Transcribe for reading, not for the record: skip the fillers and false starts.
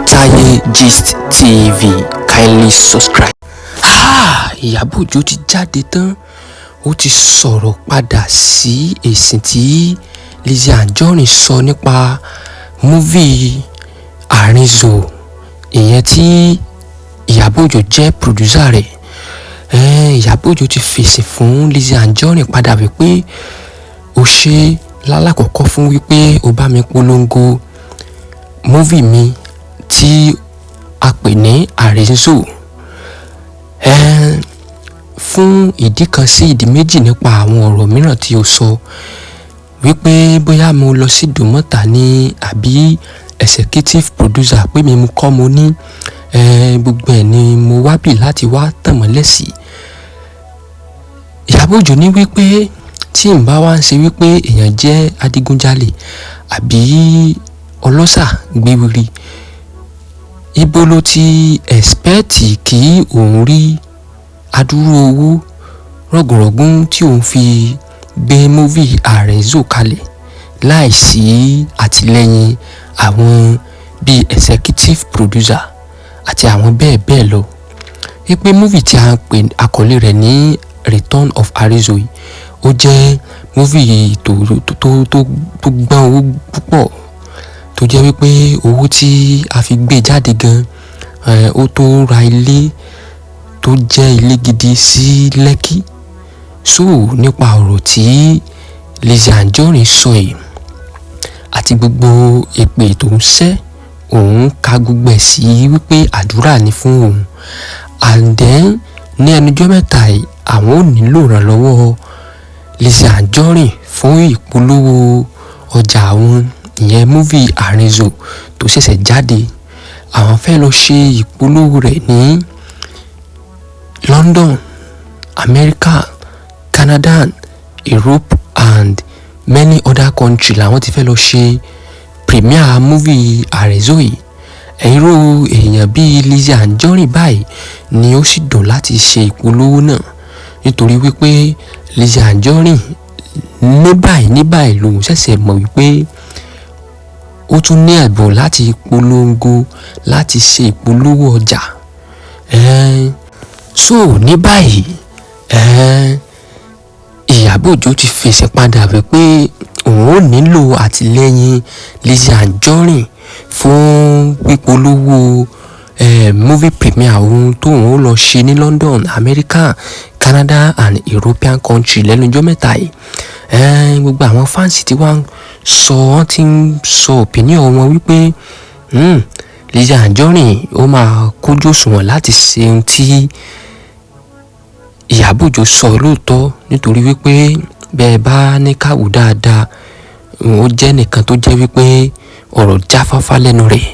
Taye Gist TV, kindly subscribe. Ìyábọ̀ Òjó ti jáde tán, ó ti sọ̀rọ̀ padà sí èsì tí LIZZY ANJORIN sọ nípa múvì Àrìnzò, ìyẹn tí Ìyábọ̀ Òjó jẹ́ pòdúsà rẹ̀. Ìyábọ̀ Òjó ti fèsì fún LIZZY ANJORIN padà wípé ó ṣe lálákọ̀ọ́kọ́ fún wípé ó bá mi polongo múvì mi tí a pè ní Àrìnzò. Fún ìdí kan sí ìdí méjì nípa àwọn ọ̀rọ̀ mìíràn tí ó sọ wípé bóyá mo lọ sí Dùmọ̀tà ní àbí executive producer pé mi mú kọ́ mo ní gbogbo ẹ̀ ni mo wá bì láti wá tàn mọ́lẹ̀ sí. Ìyábọ̀ Òjó ní wípé tí n bá wá ń ṣe wípé èèyàn jẹ́ adigunjalè àbí ọlọ́ṣà gbéwìrì, ibo ló ti expect kí òun rí adúrú owó rọ̀gùnrọ̀gùn tí òun fi gbé múvì Àrìnzò kalẹ̀ láìsí àtìlẹ́yìn àwọn bíi executive producer àti àwọn bẹ́ẹ̀ bẹ́ẹ̀ lọ. Wípé múvì tí a ń pè àkọlé rẹ̀ ní Return of Àrìnzò yìí, ó jẹ́ múvì tó gbọ́n owó púpọ̀, tó jẹ́ wípé owó tí a fi gbé jáde gan ó tó ra ilé tó jẹ́ ilé gidi sí Lẹ́kì. So nípa ọ̀rọ̀ tí LIZZY ANJORIN sọ yìí àti gbogbo èpè tó ń ṣẹ́, òun ka gbogbo ẹ̀ sí wípé àdúrà ni fún òun. And then ní ẹnujọ́ mẹ́ta yìí àwọn ò nílò ìrànlọ́wọ́ LIZZY ANJORIN fún ìpolówó ọjà àwọn, ìyẹn múvì Àrìnzò tó ṣẹ̀ṣẹ̀ jáde. Àwọn fẹ́ lọ ṣe ìpolówó rẹ̀ ní London, America, Canada, Europe and many other countries làwọn ti fẹ́ lọ ṣe premiere múvì Àrìnzò yìí. Irú èèyàn bíi LIZZY ANJORIN báyìí ni ó sì dùn láti ṣe ìpolówó náà, nítorí wípé LIZZY ANJORIN ní báyìí lòun ṣẹ̀ṣẹ̀ mọ̀ wípé ó tún ní ẹ̀bùn láti polongo, láti ṣe ìpolówó ọjà. So ní báyìí Ìyábọ̀ Òjó ti fèsì padà wípé òun ò nílò àtìlẹ́yìn LIZZY ANJORIN fún pípolówó movie premiere òun tóun ó lọ ṣe ní London, America, Canada and European country lẹ́nu ọjọ́ mẹ́ta yìí. Gbogbo àwọn fans tí wọ́n ti ń sọ opinion wọn wípé LIZZY ANJORIN ó máa kójú òṣùwọ̀n láti ṣe ohun tí Ìyábọ̀ Òjó sọ lóòótọ́, nítorí wípé bẹ́ẹ̀ bá ní káwò dáadáa, ó jẹ́ nìkan tó jẹ́ wípé ọ̀rọ̀ jáfáfá lẹ́nu rẹ̀.